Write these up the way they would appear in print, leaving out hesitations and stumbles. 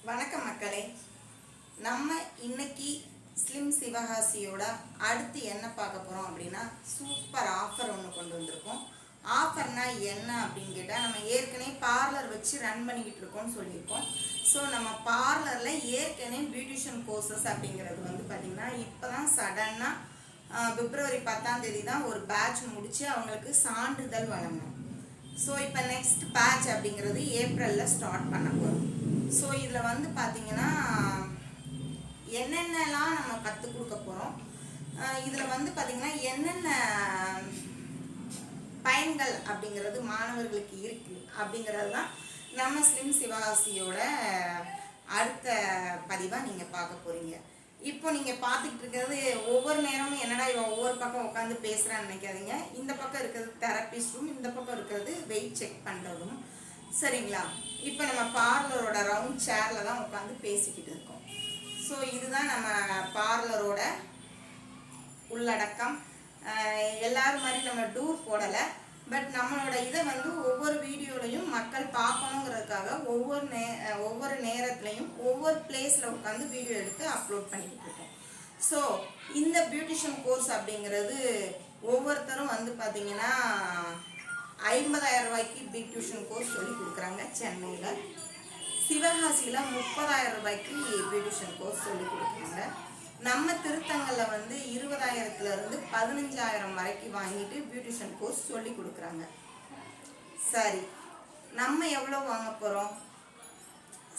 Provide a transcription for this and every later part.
வணக்கம் மக்களே. நம்ம இன்னைக்கு ஸ்லிம் சிவகாசியோட அடுத்து என்ன பார்க்க போகிறோம் அப்படின்னா, சூப்பர் ஆஃபர் ஒன்று கொண்டு வந்திருக்கோம். ஆஃபர்னா என்ன அப்படின்னு கேட்டால், நம்ம ஏற்கனவே பார்லர் வச்சு ரன் பண்ணிக்கிட்டு இருக்கோம்னு சொல்லியிருக்கோம். ஸோ நம்ம பார்லரில் ஏற்கனவே பியூட்டிஷியன் கோர்சஸ் அப்படிங்கிறது வந்து பார்த்திங்கன்னா, இப்போ தான் சடனாக பிப்ரவரி 10ஆம் தேதி தான் ஒரு பேட்ச் முடித்து அவங்களுக்கு சான்றிதழ் வழங்கணும். ஸோ இப்போ நெக்ஸ்ட் பேட்ச் அப்படிங்கிறது ஏப்ரலில் ஸ்டார்ட் பண்ண போகிறோம். ஸோ இதில் வந்து பார்த்திங்கன்னா என்னென்னலாம் நம்ம கற்றுக் கொடுக்க போகிறோம், இதில் வந்து பார்த்திங்கன்னா என்னென்ன பயன்கள் அப்படிங்கிறது மாணவர்களுக்கு இருக்குது அப்படிங்கிறது தான் நம்ம ஸ்லிம் சிவகாசியோட அடுத்த பதிவாக நீங்கள் பார்க்க போகிறீங்க. இப்போ நீங்கள் பார்த்துக்கிட்டு இருக்கிறது ஒவ்வொரு நேரமும் என்னடா இவன் ஒவ்வொரு பக்கம் உட்காந்து பேசுகிறான்னு நினைக்காதீங்க. இந்த பக்கம் இருக்கிறது தெரபிஸ்ட் ரூம், இந்த பக்கம் இருக்கிறது வெயிட் செக் பண்ணுறதும். சரிங்களா? இப்போ நம்ம பார்லரோட ரவுண்ட் சேரில் தான் உட்காந்து பேசிக்கிட்டு இருக்கோம். ஸோ இதுதான் நம்ம பார்லரோட உள்ளடக்கம். எல்லாரும் மாதிரி நம்ம டூர் போடலை, பட் நம்மளோட இதை வந்து ஒவ்வொரு வீடியோலையும் மக்கள் பார்க்கணுங்கிறதுக்காக ஒவ்வொரு நேரத்துலையும் ஒவ்வொரு பிளேஸில் உட்காந்து வீடியோ எடுத்து அப்லோட் பண்ணிக்கிட்டு இருக்கோம். ஸோ இந்த பியூட்டிஷியன் கோர்ஸ் அப்படிங்கிறது ஒவ்வொருத்தரும் வந்து பார்த்திங்கன்னா 50,000 ரூபாய்க்கு பியூட்டிஷியன் கோர்ஸ் சொல்லி கொடுக்குறாங்க. சென்னையில் சிவகாசியில் 30,000 ரூபாய்க்கு பியூட்டிஷியன் கோர்ஸ் சொல்லி கொடுக்குறாங்க. நம்ம திருத்தங்களில் வந்து 20,000லேருந்து 15,000 வரைக்கும் வாங்கிட்டு பியூட்டிஷியன் கோர்ஸ் சொல்லி கொடுக்குறாங்க. சரி, நம்ம எவ்வளோ வாங்க போகிறோம்?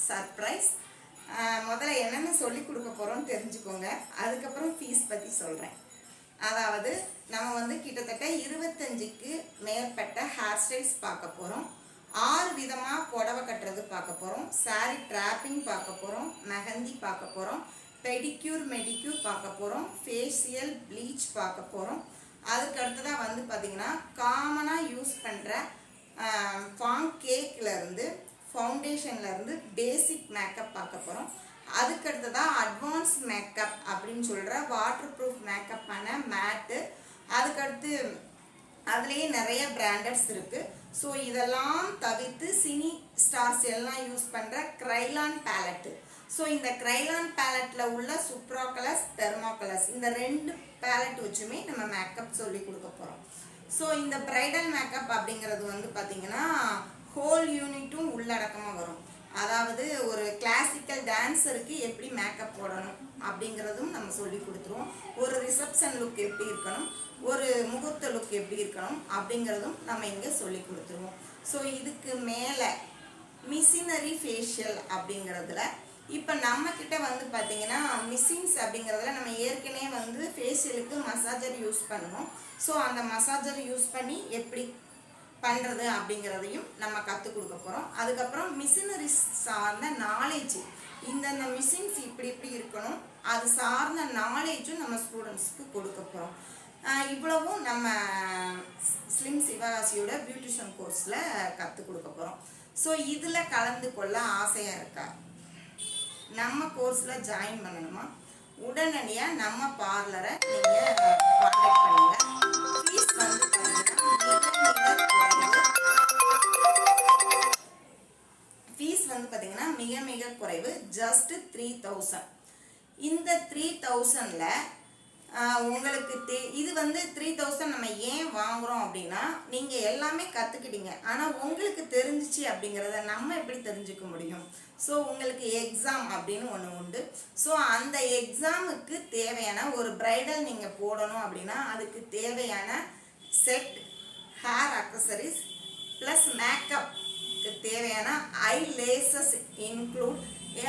சர்ப்ரைஸ். முதல்ல என்னென்ன சொல்லி கொடுக்க போகிறோம்னு தெரிஞ்சுக்கோங்க, அதுக்கப்புறம் ஃபீஸ் பற்றி சொல்கிறேன். அதாவது நம்ம வந்து கிட்டத்தட்ட 25க்கு மேற்பட்ட ஹேர் ஸ்டைல்ஸ் பார்க்க போகிறோம். 6 விதமாக புடவை கட்டுறது பார்க்க போகிறோம். சாரி ட்ராப்பிங் பார்க்க போகிறோம். மெஹந்தி பார்க்க போகிறோம். பெடிக்யூர் மெடிக்யூர் பார்க்க போகிறோம். ஃபேஷியல் ப்ளீச் பார்க்க போகிறோம். அதுக்கு அடுத்ததாக வந்து பார்த்திங்கன்னா காமனாக யூஸ் பண்ணுற ஃபாங் கேக்லேருந்து ஃபவுண்டேஷன்லேருந்து பேசிக் மேக்கப் பார்க்க போகிறோம். அதுக்கடுத்ததாக அட்வான்ஸ் மேக்கப் அப்படின்னு சொல்கிற வாட்டர் ப்ரூஃப் மேக்கப்பான மேட்டு. அதுக்கடுத்து அதுலேயே நிறைய பிராண்டட்ஸ் இருக்குது. ஸோ இதெல்லாம் தவிர்த்து சினி ஸ்டார்ஸ் எல்லாம் யூஸ் பண்ணுற க்ரைலான் பேலட்டு. ஸோ இந்த க்ரைலான் பேலட்டில் உள்ள சுப்ரா கலர்ஸ், தெர்மா கலர்ஸ், இந்த 2 பேலட் வச்சுமே நம்ம மேக்கப் சொல்லி கொடுக்க போகிறோம். ஸோ இந்த ப்ரைடல் மேக்கப் அப்படிங்கிறது வந்து பார்த்திங்கன்னா ஹோல் யூனிட்டும் உள்ளடக்கமாக வரும். அதாவது ஒரு கிளாசிக்கல் டான்ஸருக்கு எப்படி மேக்கப் போடணும் அப்படிங்கிறதும் நம்ம சொல்லி கொடுத்துருவோம். ஒரு ரிசப்ஷன் லுக் எப்படி இருக்கணும், ஒரு முகூர்த்த லுக் எப்படி இருக்கணும் அப்படிங்கிறதும் நம்ம இங்கே சொல்லி கொடுத்துருவோம். ஸோ இதுக்கு மேலே மிஷினரி ஃபேஷியல் அப்படிங்கிறதுல இப்போ நம்மக்கிட்ட வந்து பார்த்திங்கன்னா மிஷின்ஸ் அப்படிங்கிறதுல நம்ம ஏற்கனவே வந்து ஃபேஷியலுக்கு மசாஜர் யூஸ் பண்ணுவோம். ஸோ அந்த மசாஜர் யூஸ் பண்ணி எப்படி பண்ணுறது அப்படிங்கிறதையும் நம்ம கற்றுக் கொடுக்க போகிறோம். அதுக்கப்புறம் மிஷினரிஸ் சார்ந்த நாலேஜ், இந்தந்த மிஷின்ஸ் இப்படி இப்படி இருக்கணும், அது சார்ந்த நாலேஜும் நம்ம ஸ்டூடெண்ட்ஸ்க்கு கொடுக்க போகிறோம். இவ்வளவும் நம்ம ஸ்லிம் சிவகாசியோட பியூட்டிஷியன் கோர்ஸில் கற்றுக் கொடுக்க போகிறோம். ஸோ இதில் கலந்து கொள்ள ஆசையாக இருக்கா? நம்ம கோர்ஸில் ஜாயின் பண்ணணுமா? உடனடியாக நம்ம பார்லரை நீங்கள் கான்டாக்ட் பண்ணுங்கள். ஃபீஸ் வந்து பார்த்தீங்கன்னா மிக மிக குறைவு, ஜஸ்ட் 3,000. இந்த 3,000ல உங்களுக்கு இது வந்து 3,000 நம்ம ஏன் வாங்குறோம் அப்படின்னா, நீங்கள் எல்லாமே கற்றுக்கிட்டீங்க, ஆனால் உங்களுக்கு தெரிஞ்சிச்சு அப்படிங்கிறத நம்ம எப்படி தெரிஞ்சுக்க முடியும்? ஸோ உங்களுக்கு எக்ஸாம் அப்படின்னு ஒன்று உண்டு. ஸோ அந்த எக்ஸாமுக்கு தேவையான ஒரு பிரைடல் நீங்கள் போடணும் அப்படின்னா அதுக்கு தேவையான செட், ஹேர் அக்சசரிஸ் ப்ளஸ் மேக்கப்க்கு தேவையான ஐ லேசஸ் இன்க்ளூட்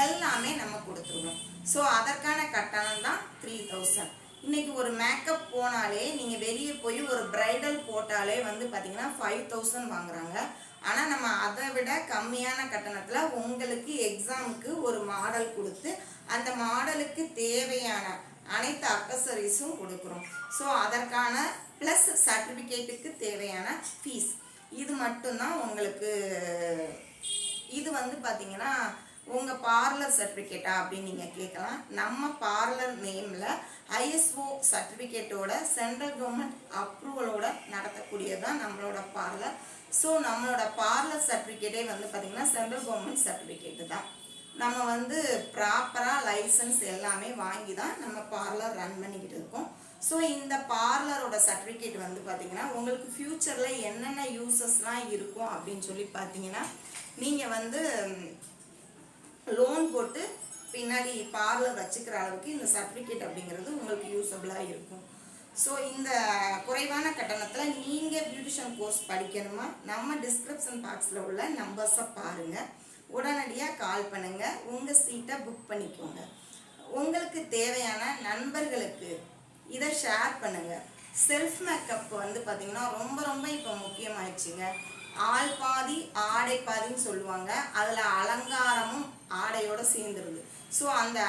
எல்லாமே நம்ம கொடுத்துருவோம். ஸோ அதற்கான கட்டணம் தான் 3,000. இன்றைக்கி ஒரு மேக்கப் போனாலே, நீங்கள் வெளியே போய் ஒரு பிரைடல் போட்டாலே வந்து பார்த்திங்கன்னா 5,000 வாங்குறாங்க. ஆனால் நம்ம அதை விட கம்மியான கட்டணத்தில் உங்களுக்கு எக்ஸாமுக்கு ஒரு மாடல் கொடுத்து அந்த மாடலுக்கு தேவையான அனைத்து அக்சசரிஸும் கொடுக்குறோம். ஸோ அதற்கான ப்ளஸ் சர்டிஃபிகேட்டுக்கு தேவையான ஃபீஸ் இது மட்டும்தான் உங்களுக்கு. இது வந்து பார்த்திங்கன்னா உங்கள் பார்லர் சர்டிஃபிகேட்டா அப்படின்னு நீங்கள் கேட்கலாம். நம்ம பார்லர் நேமில் ஐஎஸ்ஓ சர்டிஃபிகேட்டோட சென்ட்ரல் கவர்மெண்ட் அப்ரூவலோட நடத்தக்கூடியதான் நம்மளோட பார்லர். ஸோ நம்மளோட பார்லர் சர்டிஃபிகேட்டே வந்து பார்த்திங்கன்னா சென்ட்ரல் கவர்மெண்ட் சர்டிஃபிகேட்டு தான். நம்ம வந்து ப்ராப்பராக லைசன்ஸ் எல்லாமே வாங்கி தான் நம்ம பார்லர் ரன் பண்ணிக்கிட்டு இருக்கோம். ஸோ இந்த பார்லரோட சர்டிஃபிகேட் வந்து பார்த்தீங்கன்னா உங்களுக்கு ஃப்யூச்சரில் என்னென்ன யூசஸ்லாம் இருக்கும் அப்படின்னு சொல்லி பார்த்தீங்கன்னா, நீங்கள் வந்து லோன் போட்டு பின்னாடி பார்லர் வச்சுக்கிற அளவுக்கு இந்த சர்டிஃபிகேட் அப்படிங்கிறது உங்களுக்கு யூஸபிளாக இருக்கும். ஸோ இந்த குறைவான கட்டணத்தில் நீங்கள் பியூட்டிஷியன் கோர்ஸ் படிக்கணுமா, நம்ம டிஸ்கிரிப்ஷன் பாக்ஸில் உள்ள நம்பர்ஸை பாருங்கள், உடனடியாக கால் பண்ணுங்கள், உங்கள் சீட்டை புக் பண்ணிக்கோங்க. உங்களுக்கு தேவையான நண்பர்களுக்கு இதை ஷேர் பண்ணுங்கள். செல்ஃப் மேக்கப் வந்து பார்த்திங்கன்னா ரொம்ப ரொம்ப இப்போ முக்கியமாயிடுச்சுங்க. ஆள் பாதி ஆடை பாதின்னு சொல்லுவாங்க. அதில் அலங்காரமும் ஆடையோடு சேர்ந்துருது. ஸோ அந்த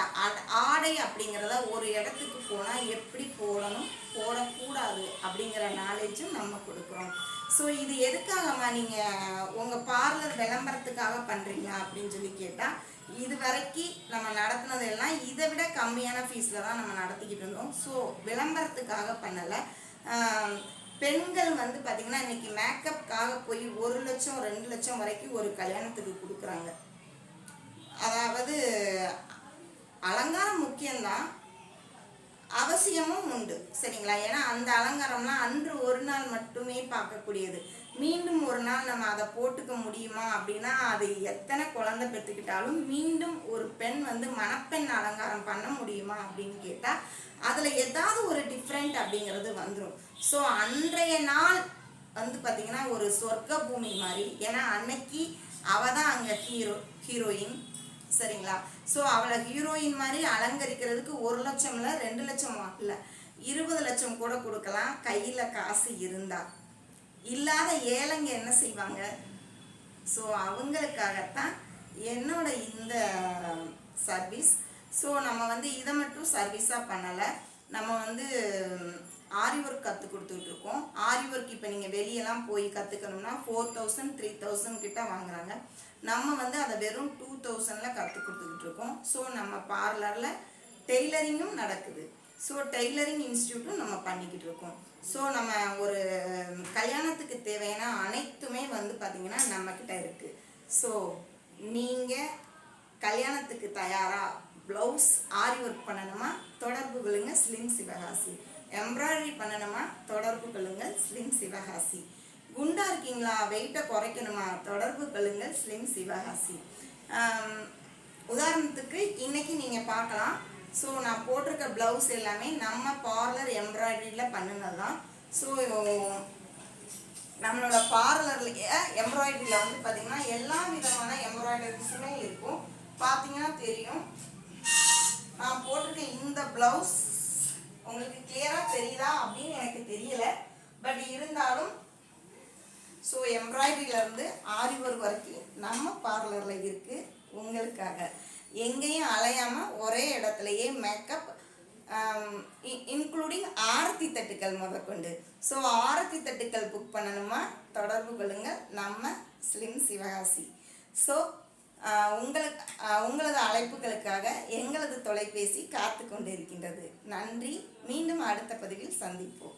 ஆடை அப்படிங்கிறத ஒரு இடத்துக்கு போனால் எப்படி போடணும் போடக்கூடாது அப்படிங்கிற நாலேஜும் நம்ம கொடுக்குறோம். ஸோ இது எதுக்காகம்மா நீங்கள் உங்கள் பார்லர் விளம்பரத்துக்காக பண்ணுறீங்களா அப்படின்னு சொல்லி கேட்டால், இது வரைக்கும் நம்ம நடத்தினதெல்லாம் இதை விட கம்மியான ஃபீஸில் தான் நம்ம நடத்திக்கிட்டு இருந்தோம். ஸோ விளம்பரத்துக்காக பண்ணலை. பெண்கள் வந்து பார்த்திங்கன்னா இன்றைக்கி மேக்கப்புக்காக போய் 1 லட்சம் 2 லட்சம் வரைக்கும் ஒரு கல்யாணத்துக்கு கொடுக்குறாங்க. அதாவது அலங்காரம் முக்கியம்தான், அவசியமும் உண்டு சரிங்களா. ஏன்னா அந்த அலங்காரம்லாம் அன்று ஒரு நாள் மட்டுமே பார்க்கக்கூடியது. மீண்டும் ஒரு நாள் நம்ம அதை போட்டுக்க முடியுமா அப்படின்னா, அது எத்தனை குழந்தை பெற்றுக்கிட்டாலும் மீண்டும் ஒரு பெண் வந்து மணப்பெண் அலங்காரம் பண்ண முடியுமா அப்படின்னு கேட்டால் அதில் ஏதாவது ஒரு டிஃப்ரெண்ட் அப்படிங்கிறது வந்துடும். ஸோ அன்றைய நாள் வந்து பார்த்திங்கன்னா ஒரு சொர்க்க பூமி மாதிரி. ஏன்னா அன்னைக்கு அவள் தான் அங்கே ஹீரோயின் சரிங்களா. ஸோ அவளை ஹீரோயின் மாதிரி அலங்கரிக்கிறதுக்கு 1 லட்சம் இல்லை 2 லட்சம் இல்லை 20 லட்சம் கூட கொடுக்கலாம், கையில் காசு இருந்தால். இல்லாத ஏழைங்க என்ன செய்வாங்க? ஸோ அவங்களுக்காகத்தான் என்னோட இந்த சர்வீஸ். ஸோ நம்ம வந்து இதை மட்டும் சர்வீஸாக பண்ணலை, நம்ம வந்து ஆரி ஒர்க் கற்றுக் கொடுத்துட்ருக்கோம். ஆரி ஒர்க் இப்போ நீங்கள் வெளியெல்லாம் போய் கற்றுக்கணும்னா 4000 3000 கிட்ட வாங்குறாங்க. நம்ம வந்து அதை வெறும் 2000 கற்றுக் கொடுத்துக்கிட்டு இருக்கோம். ஸோ நம்ம பார்லரில் டெய்லரிங்கும் நடக்குது. ஸோ டெய்லரிங் இன்ஸ்டியூட்டும் நம்ம பண்ணிக்கிட்டு இருக்கோம். ஸோ நம்ம ஒரு கல்யாணத்துக்கு தேவையான அனைத்துமே வந்து பார்த்திங்கன்னா நம்மக்கிட்ட இருக்குது. ஸோ நீங்கள் கல்யாணத்துக்கு தயாராக ப்ளவுஸ் ஆரி ஒர்க் பண்ணணுமா தொடர்பு கொள்ளுங்க ஸ்லிம் சிவகாசி. எம்ப்ராய்டரி பண்ணணுமா தொடர்பு கொள்ளுங்கள் ஸ்லிம் சிவகாசி. குண்டா இருக்கீங்களா வெயிட்டை குறைக்கணுமா தொடர்பு கொள்ளுங்கள் ஸ்லிம் சிவகாசி. உதாரணத்துக்கு இன்னைக்கு நீங்கள் பார்க்கலாம். ஸோ நான் போட்டிருக்க ப்ளவுஸ் எல்லாமே நம்ம பார்லர் எம்ப்ராய்டரியில் பண்ணினது தான். ஸோ நம்மளோட பார்லர்லேயே எம்ப்ராய்டரியில் வந்து பார்த்திங்கன்னா எல்லா விதமான எம்ப்ராய்டரிஸுமே இருக்கும். பார்த்தீங்கன்னா தெரியும். நான் போட்டிருக்க இந்த ப்ளவுஸ் உங்களுக்கு கிளியராக தெரியுதா அப்படின்னு எனக்கு தெரியல, பட் இருந்தாலும் ஸோ எம்ப்ராய்டரியிலேருந்து ஆரி ஒர்க் வரைக்கும் நம்ம பார்லரில் இருக்குது உங்களுக்காக. எங்கேயும் அலையாமல் ஒரே இடத்துலையே மேக்கப் இன்க்ளூடிங் ஆரத்தி தட்டுக்கள் முதற்கொண்டு. ஸோ ஆரத்தி தட்டுக்கள் புக் பண்ணணுமா தொடர்பு கொள்ளுங்கள் நம்ம ஸ்லிம் சிவகாசி. ஸோ உங்களது அழைப்புகளுக்காக எங்களது தொலைபேசி காத்து கொண்டு இருக்கின்றது. நன்றி. மீண்டும் அடுத்த பதிவில் சந்திப்போம்.